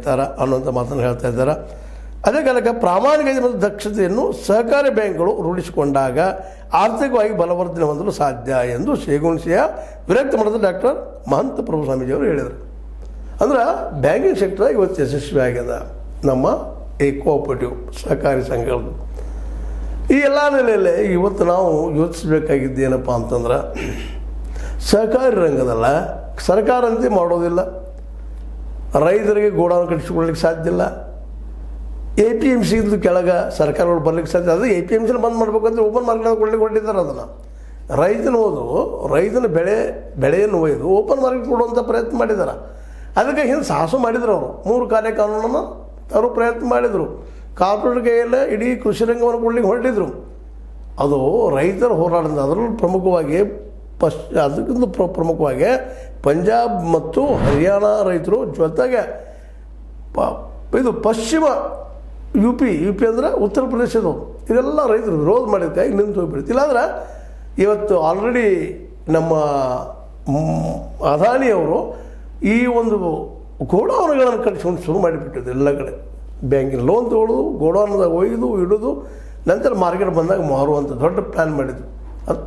ತೆಗಿತಾರೆ ಅನ್ನುವಂಥ ಮಾತನ್ನು ಹೇಳ್ತಾ ಇದ್ದಾರೆ. ಅದೇ ಕಾಲಕ್ಕೆ ಪ್ರಾಮಾಣಿಕತೆ ಮತ್ತು ದಕ್ಷತೆಯನ್ನು ಸಹಕಾರಿ ಬ್ಯಾಂಕ್ಗಳು ರೂಢಿಸಿಕೊಂಡಾಗ ಆರ್ಥಿಕವಾಗಿ ಬಲವರ್ಧನೆ ಹೊಂದಲು ಸಾಧ್ಯ ಎಂದು ಶೇಗುಣಸಿಯ ವಿರಕ್ತ ಮಠದ ಡಾಕ್ಟರ್ ಮಹಂತ ಪ್ರಭು ಸ್ವಾಮೀಜಿಯವರು ಹೇಳಿದರು. ಅಂದ್ರೆ ಬ್ಯಾಂಕಿಂಗ್ ಸೆಕ್ಟರ್ ಇವತ್ತು ಯಶಸ್ವಿ ಆಗ್ಯದ ನಮ್ಮ ಈ ಕೋಆಪರೇಟಿವ್ ಸಹಕಾರಿ ಸಂಘಗಳು. ಈ ಎಲ್ಲ ನೆಲೆಯಲ್ಲಿ ಇವತ್ತು ನಾವು ಯೋಚಿಸಬೇಕಾಗಿದ್ದೇನಪ್ಪ ಅಂತಂದ್ರೆ, ಸಹಕಾರಿ ರಂಗದಲ್ಲ ಸರ್ಕಾರ ಅಂತೆ ಮಾಡೋದಿಲ್ಲ, ರೈತರಿಗೆ ಗೋಡಾನು ಕಟ್ಟಿಸ್ಕೊಳ್ಳಿಕ್ಕೆ ಸಾಧ್ಯ ಇಲ್ಲ, APMC ಕೆಳಗೆ ಸರ್ಕಾರಗಳು ಬರ್ಲಿಕ್ಕೆ ಸಾಧ್ಯ. ಅದು APMC ಬಂದ್ ಮಾಡ್ಬೇಕಂದ್ರೆ ಓಪನ್ ಮಾರ್ಕೆಟ್ ಕೊಡ್ಲಿಕ್ಕೆ ಹೊರಟಿದ್ದಾರೆ. ಅದನ್ನು ರೈತನ ಬೆಳೆಯನ್ನು ಒಯ್ದು ಓಪನ್ ಮಾರ್ಕೆಟ್ ಕೊಡುವಂಥ ಪ್ರಯತ್ನ ಮಾಡಿದ್ದಾರೆ. ಅದಕ್ಕೆ ಹಿಂದೆ ಸಾಹಸ ಮಾಡಿದ್ರು. ಅವರು 3 ಕಾರ್ಯ ಕಾನೂನನ್ನು ತರೋ ಪ್ರಯತ್ನ ಮಾಡಿದರು. ಕಾರ್ಪೊರೇಟ್ ಕೈಯಲ್ಲೇ ಇಡೀ ಕೃಷಿ ರಂಗವನ್ನು ಕೊಡ್ಲಿಕ್ಕೆ ಹೊರಟಿದ್ರು. ಅದು ರೈತರ ಹೋರಾಟದಿಂದ ಅದರಲ್ಲೂ ಪ್ರಮುಖವಾಗಿ ಅದಕ್ಕಿಂತ ಪ್ರಮುಖವಾಗಿ ಪಂಜಾಬ್ ಮತ್ತು ಹರಿಯಾಣ ರೈತರು ಜೊತೆಗೆ ಇದು ಪಶ್ಚಿಮ ಯು ಪಿ ಅಂದರೆ ಉತ್ತರ ಪ್ರದೇಶದವರು ಇದೆಲ್ಲ ರೈತರು ವಿರೋಧ ಮಾಡಿದ್ದಕ್ಕಾಗಿ ನಿಂತು ಹೋಗ್ಬಿಡ್ತು. ಇಲ್ಲಾಂದ್ರೆ ಇವತ್ತು ಆಲ್ರೆಡಿ ನಮ್ಮ ಅದಾನಿಯವರು ಈ ಒಂದು ಗೋಡೌನ್ಗಳನ್ನು ಕಟ್ಟಿಸ್ಕೊಂಡು ಶುರು ಮಾಡಿಬಿಟ್ಟಿದ್ದು. ಎಲ್ಲ ಕಡೆ ಬ್ಯಾಂಕಿನ ಲೋನ್ ತೊಗೊಳ್ಳೋದು, ಗೋಡೌನ್ದಾಗ ಒಯ್ದು ಇಡೋದು, ನಂತರ ಮಾರ್ಕೆಟ್ ಬಂದಾಗ ಮಾರುವಂಥ ದೊಡ್ಡ ಪ್ಲ್ಯಾನ್ ಮಾಡಿದ್ದು. ಅದು